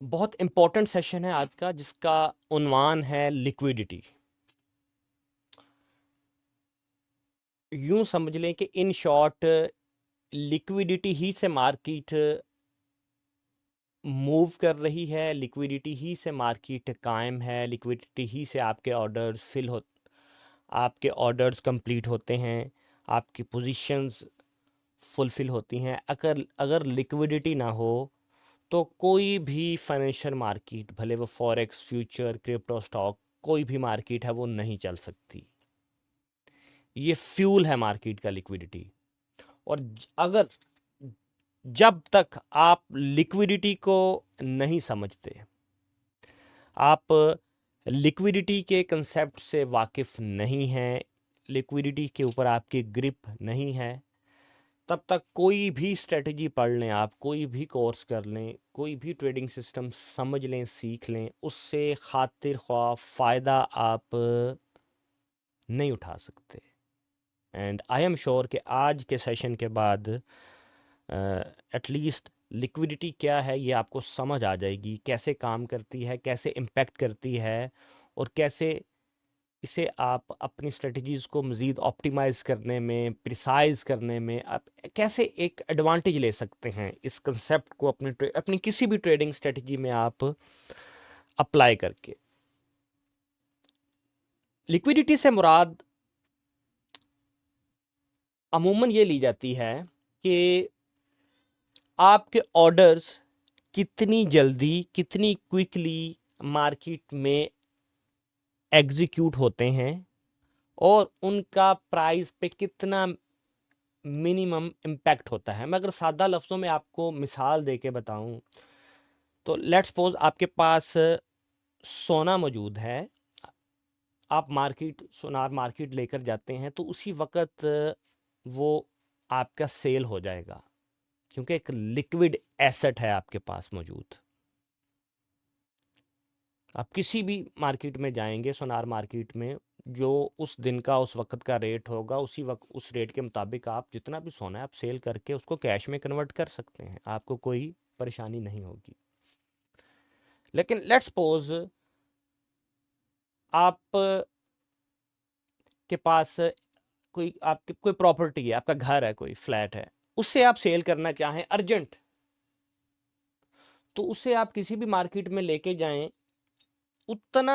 बहुत important session है आज का, जिसका उन्वान है लिक्विडिटी। यूं समझ लें कि इन शॉर्ट लिक्विडिटी ही से मार्केट मूव कर रही है, लिक्विडिटी ही से मार्केट कायम है, लिक्विडिटी ही से आपके ऑर्डर्स आपके ऑर्डर्स कंप्लीट होते हैं, आपकी पोजीशंस फुलफिल होती हैं। अगर अगर लिक्विडिटी ना हो तो कोई भी फाइनेंशियल मार्केट, भले वो फॉरेक्स, फ्यूचर, क्रिप्टो, स्टॉक, कोई भी मार्केट है, वो नहीं चल सकती। ये फ्यूल है मार्केट का, लिक्विडिटी। और अगर जब तक आप लिक्विडिटी को नहीं समझते, आप लिक्विडिटी के कंसेप्ट से वाकिफ़ नहीं हैं, लिक्विडिटी के ऊपर आपकी ग्रिप नहीं है, तब तक कोई भी स्ट्रेटजी पढ़ लें, आप कोई भी कोर्स कर लें, कोई भी ट्रेडिंग सिस्टम समझ लें, सीख लें, उससे खातिर ख्वाह फ़ायदा आप नहीं उठा सकते। एंड आई एम श्योर कि आज के सेशन के बाद एटलीस्ट लिक्विडिटी क्या है ये आपको समझ आ जाएगी, कैसे काम करती है, कैसे इम्पेक्ट करती है, और कैसे इसे आप अपनी स्ट्रेटजीज़ को मज़ीद ऑप्टिमाइज़ करने में, प्रिसाइज़ करने में आप कैसे एक एडवांटेज ले सकते हैं। इस कंसेप्ट को अपनी किसी भी ट्रेडिंग स्ट्रेटजी में आप अप्लाई करके। लिक्विडिटी से मुराद अमूमन ये ली जाती है कि आपके ऑर्डर्स कितनी जल्दी, कितनी क्विकली मार्केट में एग्जीक्यूट होते हैं, और उनका प्राइस पे कितना मिनिमम इम्पैक्ट होता है। मैं अगर सादा लफ्ज़ों में आपको मिसाल दे के बताऊँ, तो लेट्स सपोज आपके पास सोना मौजूद है, आप सोनार मार्केट लेकर जाते हैं, तो उसी वक्त वो आपका सेल हो जाएगा, क्योंकि एक लिक्विड एसेट है आपके पास मौजूद। आप किसी भी मार्केट में जाएंगे, सोनार मार्केट में, जो उस दिन का उस वक्त का रेट होगा, उसी वक्त उस रेट के मुताबिक आप जितना भी सोना है आप सेल करके उसको कैश में कन्वर्ट कर सकते हैं, आपको कोई परेशानी नहीं होगी। लेकिन लेट्स सपोज आप के पास कोई आपकी कोई प्रॉपर्टी है, आपका घर है, कोई फ्लैट है, उससे आप सेल करना चाहें अर्जेंट, तो उसे आप किसी भी मार्केट में लेके जाएं, उतना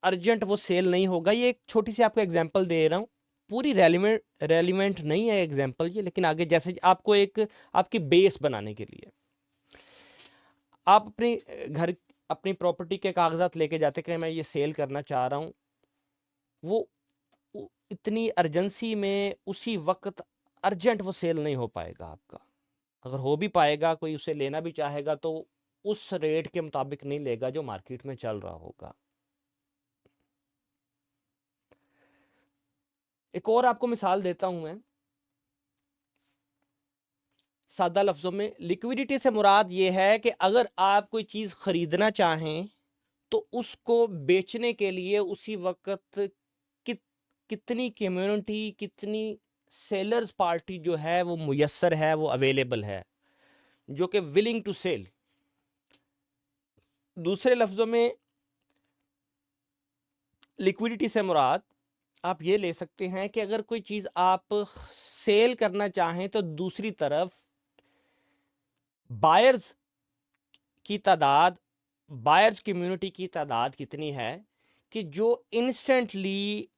अर्जेंट वो सेल नहीं होगा। ये एक छोटी सी आपको एग्जांपल दे रहा हूँ, पूरी रेलिवेंट नहीं है एग्जांपल ये, लेकिन आगे जैसे आपको एक आपकी बेस बनाने के लिए आप अपनी प्रॉपर्टी के कागजात लेके जाते कि मैं ये सेल करना चाह रहा हूँ, वो इतनी अर्जेंसी में उसी वक्त अर्जेंट वो सेल नहीं हो पाएगा आपका। अगर हो भी पाएगा, कोई उसे लेना भी चाहेगा, तो उस रेट के मुताबिक नहीं लेगा जो मार्केट में चल रहा होगा। एक और आपको मिसाल देता हूं मैं सादा लफ्जों में। लिक्विडिटी से मुराद ये है कि अगर आप कोई चीज खरीदना चाहें, तो उसको बेचने के लिए उसी वक्त कितनी कम्युनिटी, कितनी सेलर्स पार्टी जो है वो मुयस्सर है, वो अवेलेबल है, जो कि विलिंग टू सेल। दूसरे लफ्जों में लिक्विडिटी से मुराद आप ये ले सकते हैं कि अगर कोई चीज आप सेल करना चाहें, तो दूसरी तरफ बायर्स की तादाद, बायर्स कम्युनिटी की तादाद कितनी है कि जो इंस्टेंटली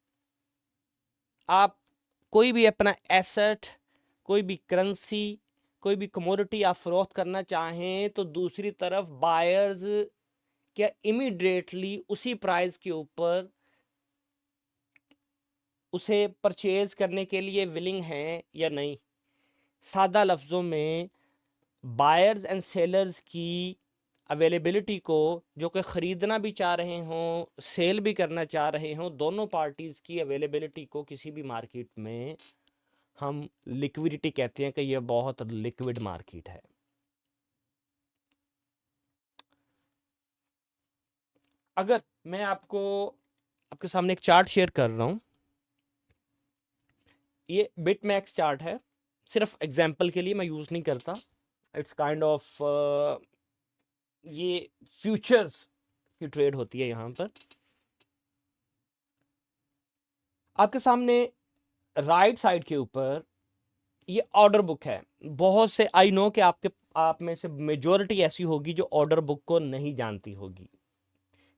आप कोई भी अपना एसेट, कोई भी करेंसी, कोई भी कमोडिटी आप फरोख्त करना चाहें, तो दूसरी तरफ बायर्स क्या इमीडिएटली उसी प्राइस के ऊपर उसे परचेज करने के लिए विलिंग हैं या नहीं। सादा लफ्ज़ों में बायर्स एंड सेलर्स की अवेलेबिलिटी को, जो कि ख़रीदना भी चाह रहे हों, सेल भी करना चाह रहे हों, दोनों पार्टीज़ की अवेलेबिलिटी को किसी भी मार्केट में हम लिक्विडिटी कहते हैं कि यह बहुत लिक्विड मार्केट है। अगर मैं आपके सामने एक चार्ट शेयर कर रहा हूं, ये बिटमैक्स चार्ट है, सिर्फ एग्जांपल के लिए मैं यूज़ नहीं करता। इट्स काइंड ऑफ ये फ्यूचर्स की ट्रेड होती है। यहाँ पर आपके सामने राइट साइड के ऊपर ये ऑर्डर बुक है। बहुत से आई नो कि आप में से मेजोरिटी ऐसी होगी जो ऑर्डर बुक को नहीं जानती होगी।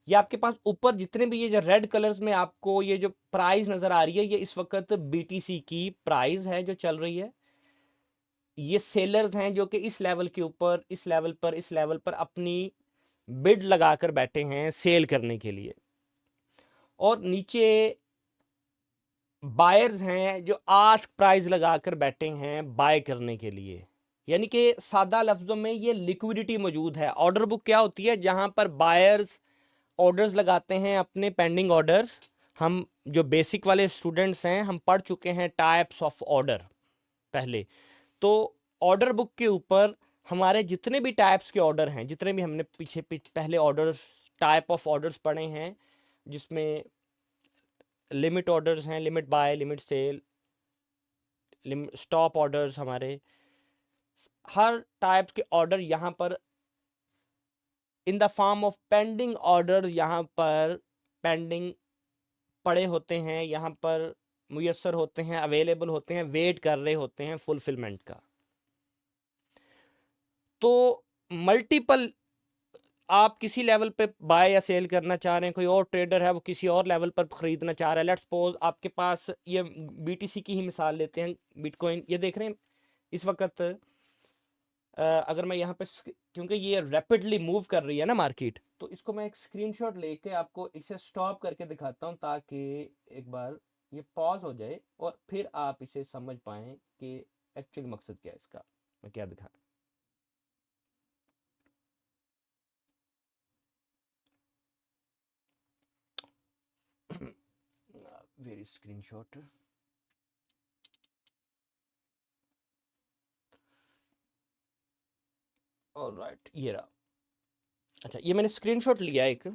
ये आपके पास ऊपर जितने भी ये जो रेड कलर्स में आपको ये जो प्राइस नजर आ रही है, ये इस वक्त बीटीसी की प्राइस है जो चल रही है। ये सेलर्स हैं जो कि इस लेवल के ऊपर, इस लेवल पर अपनी बिड लगाकर बैठे हैं सेल करने के लिए। और नीचे बायर्स हैं जो आस्क प्राइस लगाकर बैठे हैं बाय करने के लिए। यानी कि सादा लफ्जों में ये लिक्विडिटी मौजूद है। ऑर्डर बुक क्या होती है? जहां पर बायर्स ऑर्डर्स लगाते हैं, अपने पेंडिंग ऑर्डर्स। हम जो बेसिक वाले स्टूडेंट्स हैं, हम पढ़ चुके हैं टाइप्स ऑफ ऑर्डर पहले। तो ऑर्डर बुक के ऊपर हमारे जितने भी टाइप्स के ऑर्डर हैं, जितने भी हमने पहले ऑर्डर्स, टाइप ऑफ ऑर्डर्स पढ़े हैं, जिसमें लिमिट ऑर्डर्स हैं, limit buy, limit sell, stop orders, हमारे हर टाइप के ऑर्डर यहाँ पर in the form of pending order यहाँ पर पेंडिंग पड़े होते हैं, यहाँ पर मुयस्सर होते हैं, अवेलेबल होते हैं, वेट कर रहे होते हैं फुलफिलमेंट का। तो मल्टीपल, आप किसी लेवल पे बाय या सेल करना चाह रहे हैं, कोई और ट्रेडर है वो किसी और लेवल पर खरीदना चाह रहा है। लेट्स सपोज आपके पास, ये बीटीसी की ही मिसाल लेते हैं, बिटकॉइन, ये देख रहे हैं इस वक्त। अगर मैं यहाँ पे, क्योंकि ये रैपिडली मूव कर रही है ना मार्केट, तो इसको मैं एक स्क्रीनशॉट लेके आपको इसे स्टॉप करके दिखाता हूँ, ताकि एक बार ये पॉज हो जाए और फिर आप इसे समझ पाएं कि एक्चुअल मकसद क्या है इसका, मैं क्या दिखा। Very screenshot. ऑलराइट, ये रहा। अच्छा, ये मैंने स्क्रीनशॉट लिया एक।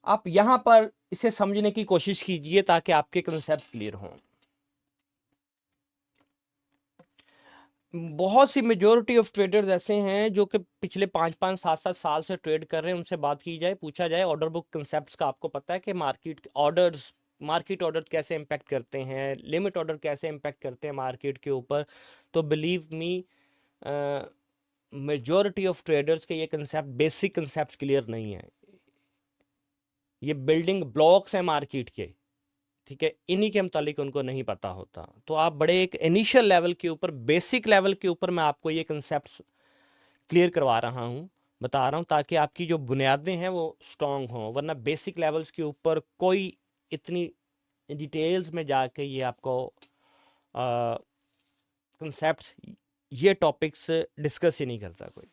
आप यहां पर इसे समझने की कोशिश कीजिए ताकि आपके कंसेप्ट क्लियर हों। बहुत सी मेजोरिटी ऑफ ट्रेडर्स ऐसे हैं जो कि पिछले 5-5, 7-7 साल से ट्रेड कर रहे हैं। उनसे बात की जाए, पूछा जाए ऑर्डर बुक कंसेप्ट्स का, आपको पता है कि मार्केट ऑर्डर कैसे इम्पेक्ट करते हैं, लिमिट ऑर्डर कैसे इम्पेक्ट करते हैं मार्केट के ऊपर, तो believe me majority of traders के ये कंसेप्ट, बेसिक कंसेप्ट क्लियर नहीं है। ये बिल्डिंग ब्लॉक्स हैं मार्केट के, ठीक है, इन्हीं के मुतालिक उनको नहीं पता होता। तो आप बड़े एक इनिशियल लेवल के ऊपर, बेसिक लेवल के ऊपर मैं आपको ये कंसेप्ट क्लियर करवा रहा हूँ, बता रहा हूँ, ताकि आपकी जो बुनियादें हैं वो स्ट्रांग हों। वरना बेसिक लेवल्स के ऊपर कोई इतनी डिटेल्स में जाके ये आपको कंसेप्ट, ये टॉपिक्स डिस्कस ही नहीं करता कोई।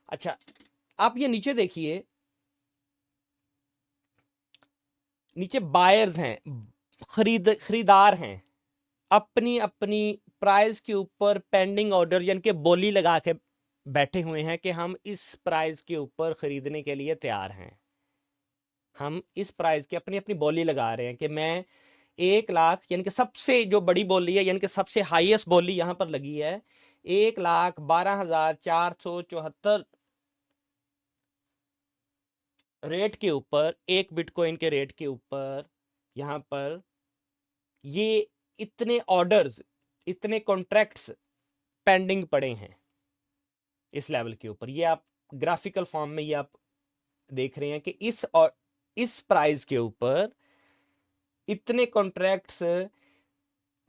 अच्छा, आप ये नीचे देखिए, नीचे बायर्स हैं, खरीदार हैं, अपनी अपनी प्राइस के ऊपर पेंडिंग ऑर्डर यानी कि बोली लगा के बैठे हुए हैं कि हम इस प्राइस के ऊपर खरीदने के लिए तैयार हैं। हम इस प्राइस की अपनी अपनी बोली लगा रहे हैं कि मैं 1 लाख, यानी कि सबसे जो बड़ी बोली है, यानी कि सबसे हाईएस्ट बोली यहां पर लगी है, 1,12,474 रेट के ऊपर, एक बिटकॉइन के रेट के ऊपर यहां पर ये इतने ऑर्डर्स, इतने कॉन्ट्रैक्ट्स पेंडिंग पड़े हैं इस लेवल के ऊपर। ये आप ग्राफिकल फॉर्म में ये आप देख रहे हैं कि इस प्राइस के ऊपर इतने कॉन्ट्रैक्ट्स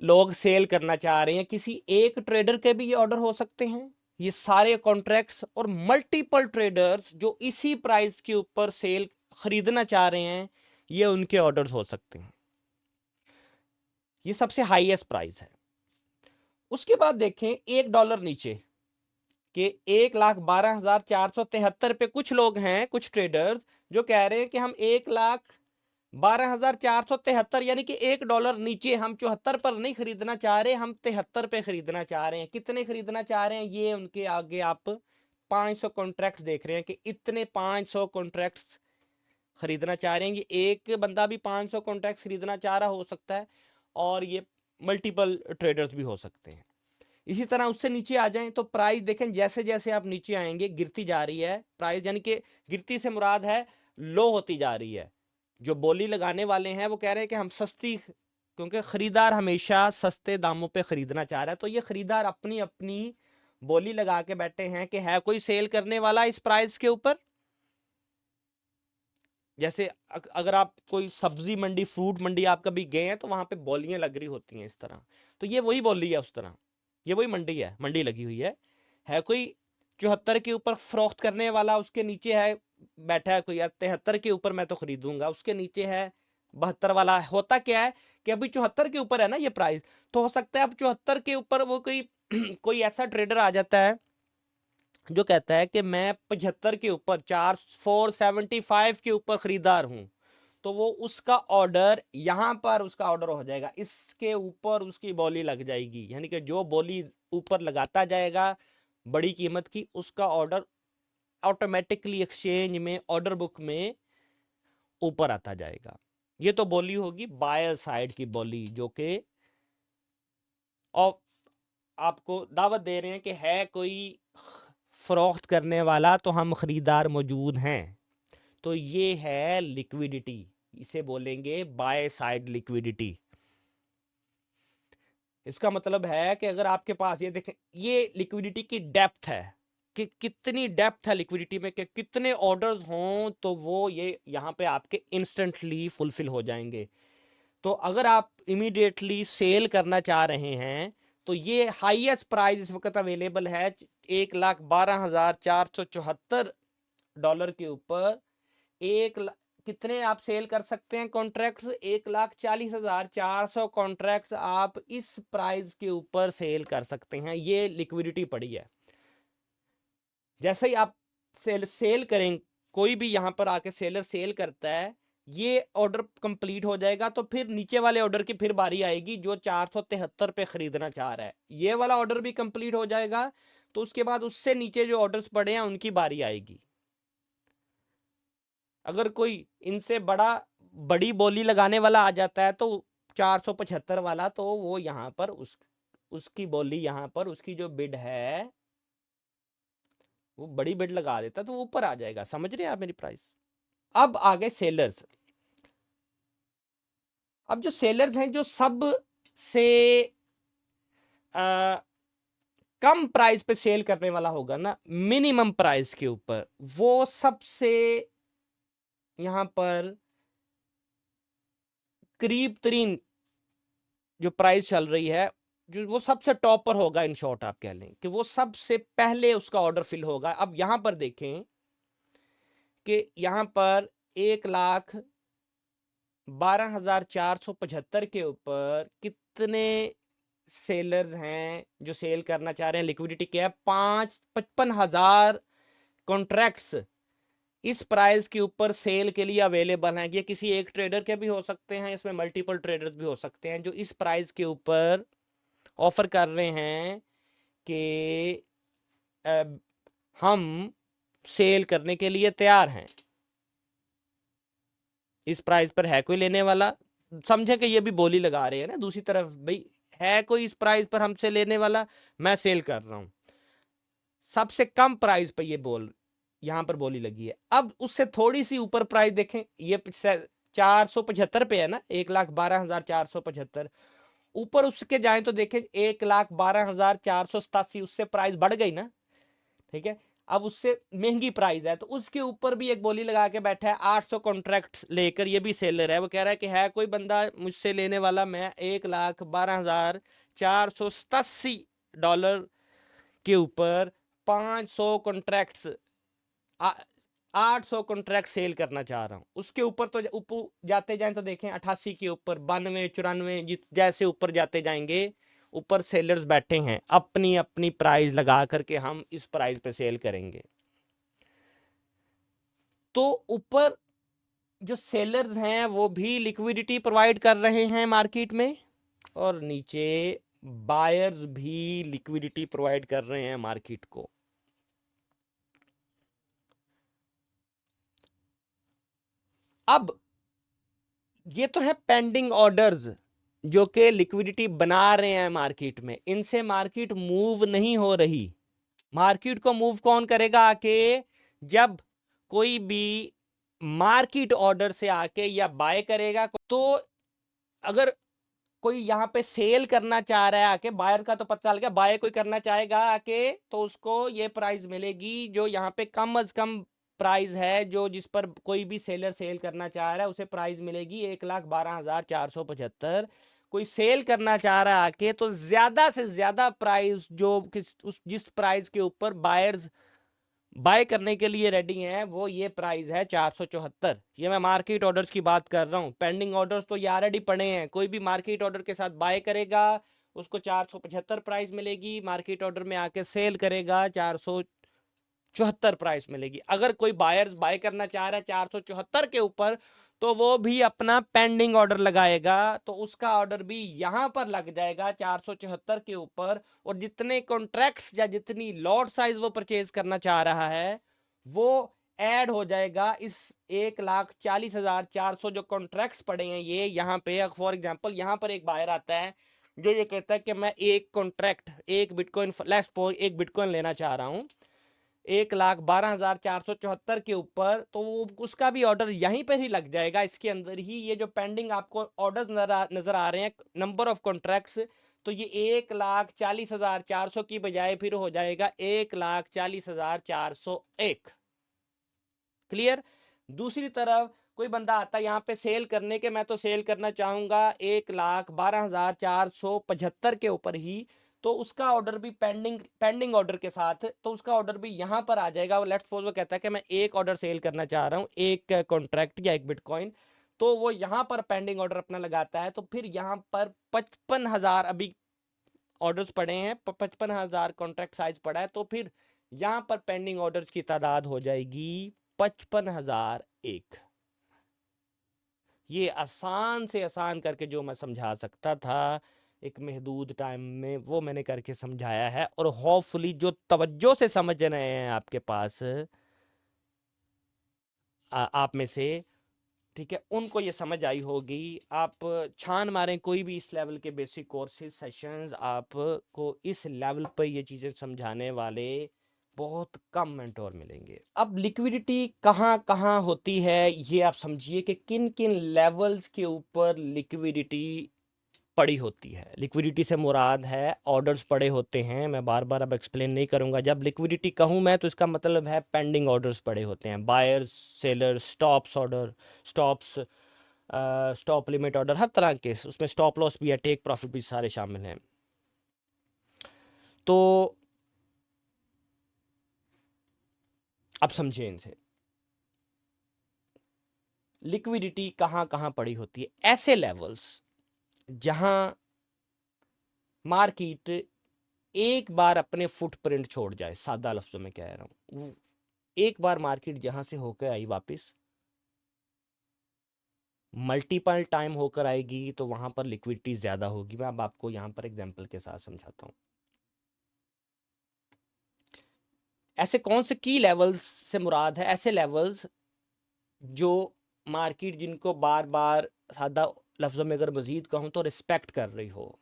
लोग सेल करना चाह रहे हैं। किसी एक ट्रेडर के भी ये ऑर्डर हो सकते हैं, ये सारे कॉन्ट्रैक्ट्स, और मल्टीपल ट्रेडर्स जो इसी प्राइस के ऊपर सेल खरीदना चाह रहे हैं, ये उनके ऑर्डर्स हो सकते हैं। ये सबसे हाईएस्ट प्राइस है। उसके बाद देखें $1 नीचे कि 1,12,473 पे कुछ लोग हैं, कुछ ट्रेडर्स जो कह रहे हैं कि हम 1,12,473 यानी कि $1 नीचे, हम 74 पर नहीं खरीदना चाह रहे, हम 73 पे खरीदना चाह रहे हैं। कितने खरीदना चाह रहे हैं? ये उनके आगे आप 500 कॉन्ट्रैक्ट्स देख रहे हैं कि इतने 500 कॉन्ट्रैक्ट्स खरीदना चाह रहे हैं। ये एक बंदा भी 500 कॉन्ट्रैक्ट्स खरीदना चाह रहा हो सकता है, और ये मल्टीपल ट्रेडर्स भी हो सकते हैं। इसी तरह उससे नीचे आ जाएं तो प्राइस देखें, जैसे जैसे आप नीचे आएंगे गिरती जा रही है प्राइस, यानी कि गिरती से मुराद है लो होती जा रही है। जो बोली लगाने वाले हैं वो कह रहे हैं कि हम सस्ती, क्योंकि खरीदार हमेशा सस्ते दामों पे खरीदना चाह रहा है, तो ये खरीदार अपनी अपनी बोली लगा के बैठे हैं कि है कोई सेल करने वाला इस प्राइस के ऊपर। जैसे अगर आप कोई सब्जी मंडी, फ्रूट मंडी आप कभी गए हैं तो वहां पे बोलियां लग रही होती हैं इस तरह, तो ये वही बोली है उस तरह, ये वही मंडी है, मंडी लगी हुई है कोई 74 के ऊपर फरोख्त करने वाला, उसके नीचे है बैठा है कोई 73 के ऊपर मैं तो खरीदूंगा, उसके नीचे है 72 वाला। होता क्या है कि अभी 74 के ऊपर है ना ये प्राइस, तो हो सकता है अब 74 के ऊपर वो कोई कोई ऐसा ट्रेडर आ जाता है जो कहता है कि मैं 75 के ऊपर 475 के ऊपर खरीदार हूं, तो वो उसका ऑर्डर यहां पर उसका ऑर्डर हो जाएगा, इसके ऊपर उसकी बोली लग जाएगी, यानी कि जो बोली ऊपर लगाता जाएगा बड़ी कीमत की, उसका ऑर्डर ऑटोमेटिकली एक्सचेंज में ऑर्डर बुक में ऊपर आता जाएगा। ये तो बोली होगी बायर साइड की बोली, जो कि आपको दावत दे रहे हैं कि है कोई फरोख्त करने वाला तो हम खरीदार मौजूद हैं। तो ये है लिक्विडिटी, इसे बोलेंगे बाय साइड लिक्विडिटी। इसका मतलब है कि अगर आपके पास ये देखें, ये लिक्विडिटी की डेप्थ है कि कितनी डेप्थ है लिक्विडिटी में, कि कितने ऑर्डर्स हों तो वो ये यहाँ पे आपके इंस्टेंटली फुलफिल हो जाएंगे। तो अगर आप इमीडिएटली सेल करना चाह रहे हैं तो ये हाईएस्ट प्राइस इस वक्त अवेलेबल है $1,12,474 के ऊपर। कितने आप सेल कर सकते हैं कॉन्ट्रैक्ट्स? 1,40,400 कॉन्ट्रैक्ट्स आप इस प्राइस के ऊपर सेल कर सकते हैं। ये लिक्विडिटी पड़ी है। जैसे ही आप सेल करें, कोई भी यहां पर आके सेलर सेल करता है, ये ऑर्डर कंप्लीट हो जाएगा तो फिर नीचे वाले ऑर्डर की फिर बारी आएगी जो 473 पे खरीदना चाह रहा है, ये वाला ऑर्डर भी कंप्लीट हो जाएगा, तो उसके बाद उससे नीचे जो ऑर्डर्स पड़े हैं उनकी बारी आएगी। अगर कोई इनसे बड़ी बोली लगाने वाला आ जाता है तो 475 वाला, तो वो यहाँ पर उसकी बोली, यहाँ पर उसकी जो बिड है वो बड़ी बिड लगा देता है, तो वो ऊपर आ जाएगा। समझ रहे हैं आप मेरी प्राइस? अब आगे सेलर्स। अब जो सेलर्स हैं, जो सबसे कम प्राइस पे सेल करने वाला होगा ना, मिनिमम प्राइस के ऊपर, वो सबसे यहां पर करीब तरीन जो प्राइस चल रही है, जो वो सबसे टॉप पर होगा। इन शॉर्ट आप कह लें कि वो सबसे पहले उसका ऑर्डर फिल होगा। अब यहां पर देखें कि यहां पर 1,12,475 के ऊपर कितने सेलर्स हैं जो सेल करना चाह रहे हैं। लिक्विडिटी क्या है? 55,000 कॉन्ट्रैक्ट्स इस प्राइस के ऊपर सेल के लिए अवेलेबल हैं। ये किसी एक ट्रेडर के भी हो सकते हैं, इसमें मल्टीपल ट्रेडर्स भी हो सकते हैं जो इस प्राइस के ऊपर ऑफर कर रहे हैं कि हम सेल करने के लिए तैयार हैं। इस प्राइस पर है कोई लेने वाला? समझे कि ये भी बोली लगा रहे हैं ना दूसरी तरफ, भाई है कोई इस प्राइस पर हमसे लेने वाला, मैं सेल कर रहा हूं। सबसे कम प्राइस पर ये यहां पर बोली लगी है। अब उससे थोड़ी सी ऊपर प्राइस देखें, ये 475 पे है ना, 1,12,475। ऊपर उसके जाएं तो देखें 1,12,487, उससे प्राइस बढ़ गई ना। ठीक है, अब उससे महंगी प्राइस है, तो उसके ऊपर भी एक बोली लगा के बैठा है 800 कॉन्ट्रैक्ट लेकर। ये भी सेलर है, वो कह रहा है कि है कोई बंदा मुझसे लेने वाला, मैं $1,12,487 के ऊपर 500 कॉन्ट्रैक्ट्स 800 कॉन्ट्रैक्ट सेल करना चाह रहा हूं। उसके ऊपर तो ऊपर जाते जाएं तो देखें 88 के ऊपर, 92, 94, जैसे ऊपर जाते जाएंगे ऊपर सेलर्स बैठे हैं अपनी अपनी प्राइस लगा करके, हम इस प्राइस पे सेल करेंगे। तो ऊपर जो सेलर्स हैं वो भी लिक्विडिटी प्रोवाइड कर रहे हैं मार्केट में, और नीचे बायर्स भी लिक्विडिटी प्रोवाइड कर रहे हैं मार्केट को। अब ये तो है पेंडिंग ऑर्डर्स, जो कि लिक्विडिटी बना रहे हैं मार्केट में, इनसे मार्केट मूव नहीं हो रही। मार्केट को मूव कौन करेगा आके? जब कोई भी मार्केट ऑर्डर से आके या बाय करेगा। तो अगर कोई यहाँ पे सेल करना चाह रहा है आके, बायर का तो पता चल गया, बाय कोई करना चाहेगा आके, तो उसको ये प्राइस मिलेगी जो यहाँ पे कम अज कम प्राइस है, जो जिस पर कोई भी सेलर सेल करना चाह रहा है उसे प्राइस मिलेगी 1,12,475। कोई सेल करना चाह रहा है आके तो ज्यादा से ज्यादा प्राइस जो जिस प्राइस के ऊपर बायर्स बाय करने के लिए रेडी हैं वो ये प्राइस है 474। ये मैं मार्केट ऑर्डर्स की बात कर रहा हूँ। पेंडिंग ऑर्डर्स तो ये ऑलरेडी पड़े हैं। कोई भी मार्केट ऑर्डर के साथ बाय करेगा उसको 475 प्राइस मिलेगी, मार्केट ऑर्डर में आके सेल करेगा 474 प्राइस मिलेगी। अगर कोई बायर्स बाय करना चाह रहा है 474 के ऊपर तो वो भी अपना पेंडिंग ऑर्डर लगाएगा, तो उसका ऑर्डर भी यहां पर लग जाएगा 474 के ऊपर। और जितने कॉन्ट्रैक्ट्स या जितनी लॉट साइज वो परचेज करना चाह रहा है वो ऐड हो जाएगा इस 1,40,400 जो कॉन्ट्रैक्ट्स पड़े हैं ये यहाँ पे। फॉर एग्जांपल यहाँ पर एक बायर आता है जो ये कहता है कि मैं एक कॉन्ट्रैक्ट एक बिटकॉइन एक बिटकॉइन लेना चाह रहा हूँ 1,12,474 के ऊपर, तो उसका भी ऑर्डर यहीं पर ही लग जाएगा इसके अंदर ही। ये जो पेंडिंग आपको ऑर्डर्स नजर आ रहे हैं, नंबर ऑफ कॉन्ट्रैक्ट्स, तो ये 1,40,400 की बजाय फिर हो जाएगा 1,40,401। क्लियर? दूसरी तरफ कोई बंदा आता है यहाँ पे सेल करने के, मैं तो सेल करना चाहूंगा 1,12,475 के ऊपर ही, तो उसका ऑर्डर भी पेंडिंग ऑर्डर के साथ, तो उसका ऑर्डर भी यहां पर आ जाएगा। लेट्स सपोज वो कहता है कि मैं एक ऑर्डर सेल करना चाह रहा हूं, एक कॉन्ट्रैक्ट या एक बिटकॉइन, तो वो यहां पर पेंडिंग ऑर्डर अपना लगाता है। तो फिर यहां पर 55,000 अभी ऑर्डर्स पड़े हैं, 55,000 कॉन्ट्रैक्ट साइज पड़ा है, तो फिर यहां पर पेंडिंग ऑर्डर्स की तादाद हो जाएगी 55,001। ये आसान से आसान करके जो मैं समझा सकता था एक महदूद टाइम में वो मैंने करके समझाया है। और होपफुली जो तवज्जो से समझ रहे हैं आपके पास आप में से, ठीक है, उनको ये समझ आई होगी। आप छान मारें कोई भी इस लेवल के बेसिक कोर्सेज सेशंस, आपको इस लेवल पर ये चीज़ें समझाने वाले बहुत कम मेंटोर मिलेंगे। अब लिक्विडिटी कहाँ कहाँ होती है ये आप समझिए कि किन किन लेवल्स के ऊपर लिक्विडिटी पड़ी होती है। लिक्विडिटी से मुराद है ऑर्डर्स पड़े होते हैं, मैं बार बार अब एक्सप्लेन नहीं करूंगा। जब लिक्विडिटी कहूं मैं तो इसका मतलब है पेंडिंग ऑर्डर्स पड़े होते हैं, buyers sellers stops order, stops stop limit order, हर तरह के, उसमें स्टॉप लॉस भी है, टेक प्रॉफिट भी सारे शामिल हैं। तो अब समझिए इनसे लिक्विडिटी कहाँ कहाँ पड़ी होती है। ऐसे लेवल्स जहां मार्केट एक बार अपने फुटप्रिंट छोड़ जाए, सादा लफ्जों में कह रहा हूं, एक बार मार्केट जहां से होकर आई वापस मल्टीपल टाइम होकर आएगी तो वहां पर लिक्विडिटी ज्यादा होगी। मैं अब आपको यहां पर एग्जांपल के साथ समझाता हूं। ऐसे कौन से की लेवल्स से मुराद है? ऐसे लेवल्स जो मार्केट जिनको बार बार, सादा लफ्जों में अगर मजीद कहूं तो, रिस्पेक्ट कर रही हो,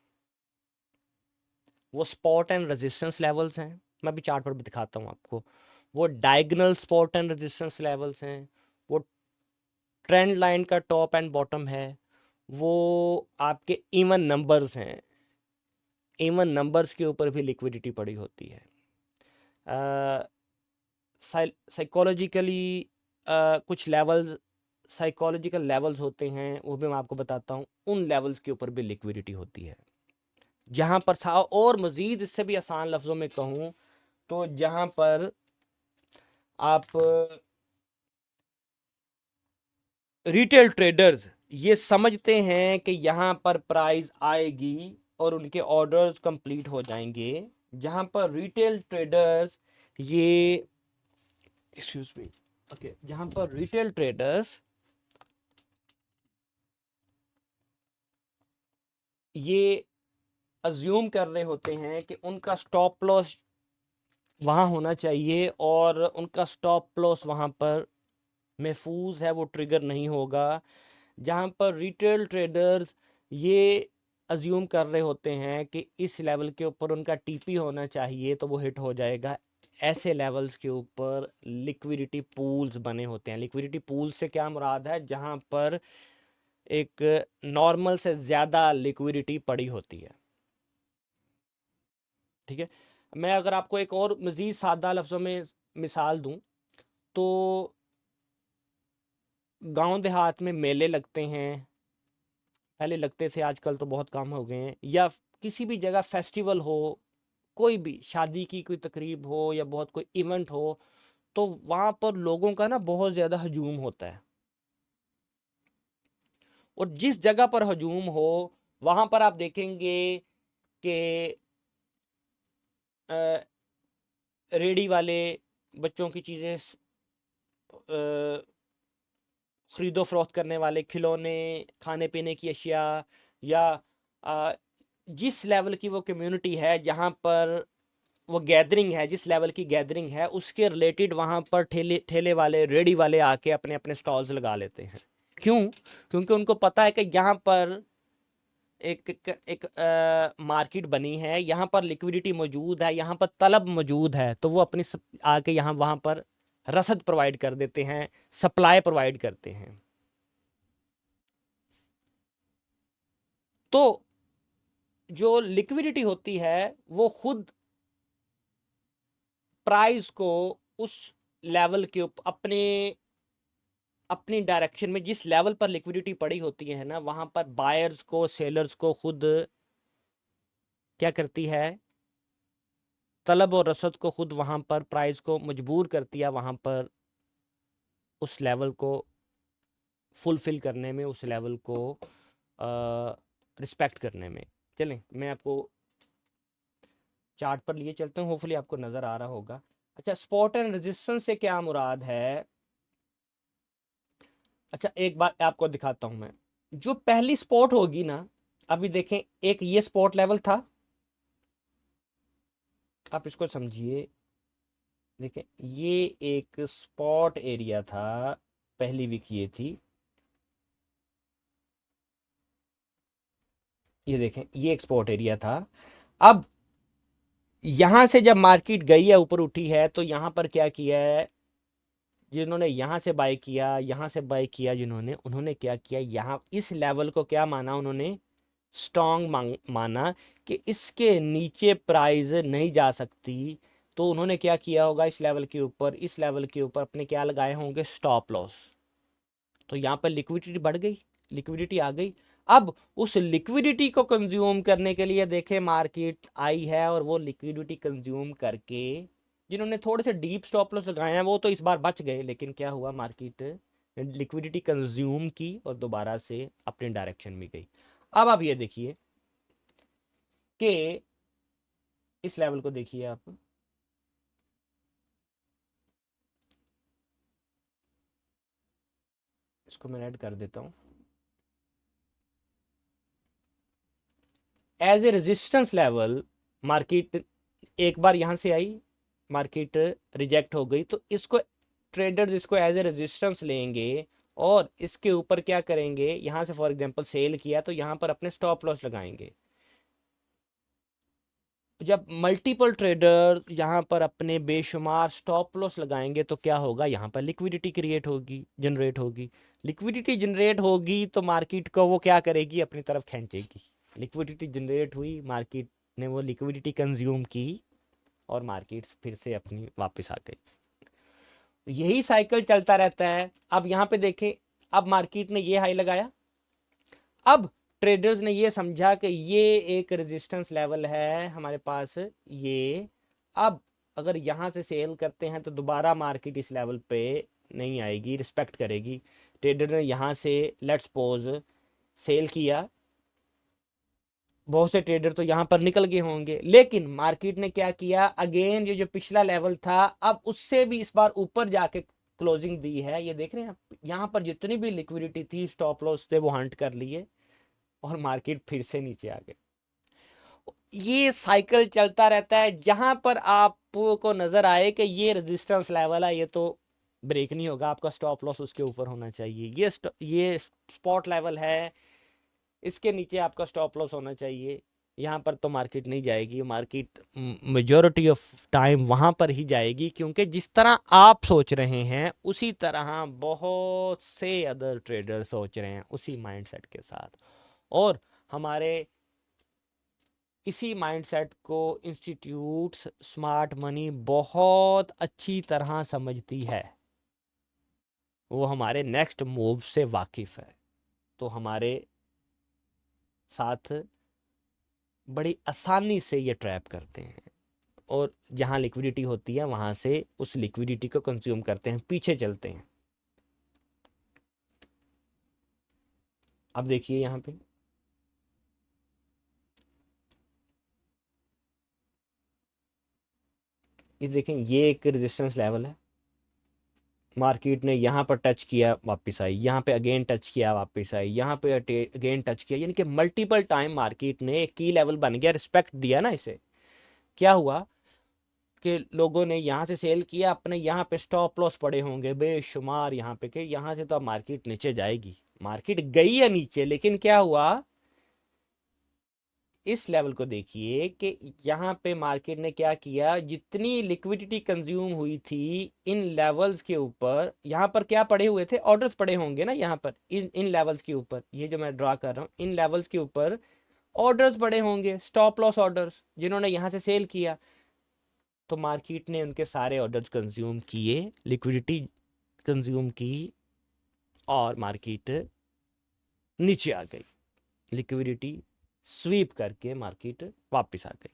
वो सपोर्ट एंड रेजिस्टेंस लेवल्स हैं। मैं भी चार्ट पर भी दिखाता हूं आपको। वो diagonal support and resistance levels हैं, वो ट्रेंड लाइन का टॉप एंड बॉटम है, वो आपके इवन नंबर्स हैं। इवन नंबर्स के ऊपर भी लिक्विडिटी पड़ी होती है। साइकोलॉजिकली कुछ लेवल्स, साइकोलॉजिकल लेवल्स होते हैं, वो भी मैं आपको बताता हूँ। उन लेवल्स के ऊपर भी लिक्विडिटी होती है। जहाँ पर था, और मज़ीद इससे भी आसान लफ्ज़ों में कहूँ तो जहाँ पर आप रिटेल ट्रेडर्स ये समझते हैं कि यहाँ पर प्राइस आएगी और उनके ऑर्डर्स कंप्लीट हो जाएंगे, जहाँ पर रिटेल ट्रेडर्स ये एक्सक्यूज मी ओके, जहाँ पर रिटेल ट्रेडर्स ये अज्यूम कर रहे होते हैं कि उनका स्टॉप लॉस वहाँ होना चाहिए और उनका स्टॉप लॉस वहाँ पर महफूज है, वो ट्रिगर नहीं होगा। जहाँ पर रिटेल ट्रेडर्स ये अज्यूम कर रहे होते हैं कि इस लेवल के ऊपर उनका टीपी होना चाहिए तो वो हिट हो जाएगा। ऐसे लेवल्स के ऊपर लिक्विडिटी पूल्स बने होते हैं। लिक्विडिटी पूल से क्या मुराद है, जहां पर एक नॉर्मल से ज़्यादा लिक्विडिटी पड़ी होती है। ठीक है, मैं अगर आपको एक और मज़ीद सादा लफ्ज़ों में मिसाल दूं तो गांव देहात में मेले लगते हैं, पहले लगते थे, आजकल तो बहुत कम हो गए हैं। या किसी भी जगह फेस्टिवल हो, कोई भी शादी की कोई तकरीब हो या बहुत कोई इवेंट हो, तो वहाँ पर लोगों का ना बहुत ज़्यादा हजूम होता है। और जिस जगह पर हजूम हो वहाँ पर आप देखेंगे कि रेडी वाले बच्चों की चीज़ें ख़रीदो फरोख्त करने वाले, खिलौने, खाने पीने की अशिया, या जिस लेवल की वो कम्युनिटी है, जहाँ पर वो गैदरिंग है, जिस लेवल की गैदरिंग है, उसके रिलेटेड वहाँ पर ठेले ठेले वाले, रेडी वाले आके अपने अपने स्टॉल्स लगा लेते हैं। क्यों? क्योंकि उनको पता है कि यहाँ पर एक मार्केट बनी है, यहाँ पर लिक्विडिटी मौजूद है, यहाँ पर तलब मौजूद है, तो वो अपनी आके यहाँ वहाँ पर रसद प्रोवाइड कर देते हैं, सप्लाई प्रोवाइड करते हैं। तो जो लिक्विडिटी होती है वो खुद प्राइस को उस लेवल के ऊपर अपनी डायरेक्शन में, जिस लेवल पर लिक्विडिटी पड़ी होती है ना, वहां पर बायर्स को, सेलर्स को खुद क्या करती है, तलब और रसद को खुद वहां पर प्राइस को मजबूर करती है वहां पर उस लेवल को फुलफिल करने में, उस लेवल को रिस्पेक्ट करने में। चलें, मैं आपको चार्ट पर लिए चलते हैं, होपफुली आपको नज़र आ रहा होगा। अच्छा, सपोर्ट एंड रेजिस्टेंस से क्या मुराद है? अच्छा, एक बात आपको दिखाता हूं मैं। जो पहली स्पॉट होगी ना, अभी देखें, एक ये स्पॉट लेवल था, आप इसको समझिए। देखें, ये एक स्पॉट एरिया था, पहली वीक ये थी। ये देखें, ये एक स्पॉट एरिया था। अब यहां से जब मार्केट गई है, ऊपर उठी है, तो यहां पर क्या किया है, जिन्होंने यहाँ से बाय किया, यहाँ से बाय किया, जिन्होंने, उन्होंने क्या किया, यहाँ इस लेवल को क्या माना उन्होंने, स्ट्रॉन्ग माना कि इसके नीचे प्राइस नहीं जा सकती। तो उन्होंने क्या किया होगा, इस लेवल के ऊपर, इस लेवल के ऊपर अपने क्या लगाए होंगे, स्टॉप लॉस। तो यहाँ पर लिक्विडिटी बढ़ गई, लिक्विडिटी आ गई। अब उस लिक्विडिटी को कंज्यूम करने के लिए देखें मार्केट आई है, और वो लिक्विडिटी कंज्यूम करके, जिन्होंने थोड़े से डीप स्टॉप लॉस लगाए हैं वो तो इस बार बच गए, लेकिन क्या हुआ, मार्केट लिक्विडिटी कंज्यूम की और दोबारा से अपने डायरेक्शन में गई। अब आप ये देखिए कि इस लेवल को देखिए आप, इसको मैं ऐड कर देता हूं। As a resistance level market एक बार यहां से आई, मार्केट रिजेक्ट हो गई, तो इसको ट्रेडर्स इसको एज ए रेजिस्टेंस लेंगे और इसके ऊपर क्या करेंगे, यहां से फॉर एग्जांपल सेल किया तो यहां पर अपने स्टॉप लॉस लगाएंगे। जब मल्टीपल ट्रेडर्स यहाँ पर अपने बेशुमार स्टॉप लॉस लगाएंगे तो क्या होगा, यहाँ पर लिक्विडिटी क्रिएट होगी, जनरेट होगी। लिक्विडिटी जनरेट होगी तो मार्केट को वो क्या करेगी, अपनी तरफ खींचेगी। लिक्विडिटी जनरेट हुई, मार्केट ने वो लिक्विडिटी कंज्यूम की और मार्केट फिर से अपनी वापस आ गई। यही साइकिल चलता रहता है। अब यहाँ पे देखें, अब मार्केट ने ये हाई लगाया, अब ट्रेडर्स ने ये समझा कि ये एक रेजिस्टेंस लेवल है हमारे पास, ये अब अगर यहाँ से सेल करते हैं तो दोबारा मार्केट इस लेवल पे नहीं आएगी, रिस्पेक्ट करेगी। ट्रेडर ने यहाँ से लेट्स सपोज सेल किया, बहुत से ट्रेडर तो यहाँ पर निकल गए होंगे, लेकिन मार्केट ने क्या किया, अगेन ये जो पिछला लेवल था अब उससे भी इस बार ऊपर जाके क्लोजिंग दी है। ये देख रहे हैं आप, यहाँ पर जितनी भी लिक्विडिटी थी, स्टॉप लॉस थे, वो हंट कर लिए और मार्केट फिर से नीचे आ गए। ये साइकिल चलता रहता है। जहां पर आपको नजर आए कि ये रेजिस्टेंस लेवल है, ये तो ब्रेक नहीं होगा, आपका स्टॉप लॉस उसके ऊपर होना चाहिए। ये स्पॉट लेवल है, इसके नीचे आपका स्टॉप लॉस होना चाहिए। यहाँ पर तो मार्केट नहीं जाएगी, मार्केट मेजॉरिटी ऑफ टाइम वहाँ पर ही जाएगी, क्योंकि जिस तरह आप सोच रहे हैं उसी तरह बहुत से अदर ट्रेडर सोच रहे हैं उसी माइंडसेट के साथ। और हमारे इसी माइंडसेट को इंस्टीट्यूट्स स्मार्ट मनी बहुत अच्छी तरह समझती है, वो हमारे नेक्स्ट मूव से वाकिफ़ है, तो हमारे साथ बड़ी आसानी से ये ट्रैप करते हैं और जहाँ लिक्विडिटी होती है वहाँ से उस लिक्विडिटी को कंज्यूम करते हैं, पीछे चलते हैं। अब देखिए यहाँ पे ये देखें, ये एक रेजिस्टेंस लेवल है, मार्केट ने यहाँ पर टच किया वापस आई, यहाँ पे अगेन टच किया वापस आई, यहाँ पे अगेन टच किया, यानी कि मल्टीपल टाइम मार्केट ने एक की लेवल बन गया, रिस्पेक्ट दिया ना इसे। क्या हुआ कि लोगों ने यहाँ से सेल किया, अपने यहाँ पे स्टॉप लॉस पड़े होंगे बेशुमार यहाँ पे, कि यहाँ से तो अब मार्केट नीचे जाएगी। मार्केट गई है नीचे, लेकिन क्या हुआ, इस लेवल को देखिए कि यहाँ पे मार्केट ने क्या किया, जितनी लिक्विडिटी कंज्यूम हुई थी इन लेवल्स के ऊपर, यहाँ पर क्या पड़े हुए थे, ऑर्डर्स पड़े होंगे ना यहाँ पर, इन लेवल्स के ऊपर, ये जो मैं ड्रा कर रहा हूँ इन लेवल्स के ऊपर ऑर्डर्स पड़े होंगे, स्टॉप लॉस ऑर्डर्स, जिन्होंने यहाँ से सेल किया, तो मार्केट ने उनके सारे ऑर्डर्स कंज्यूम किए, लिक्विडिटी कंज्यूम की और मार्केट नीचे आ गई, लिक्विडिटी स्वीप करके मार्केट वापस आ गई।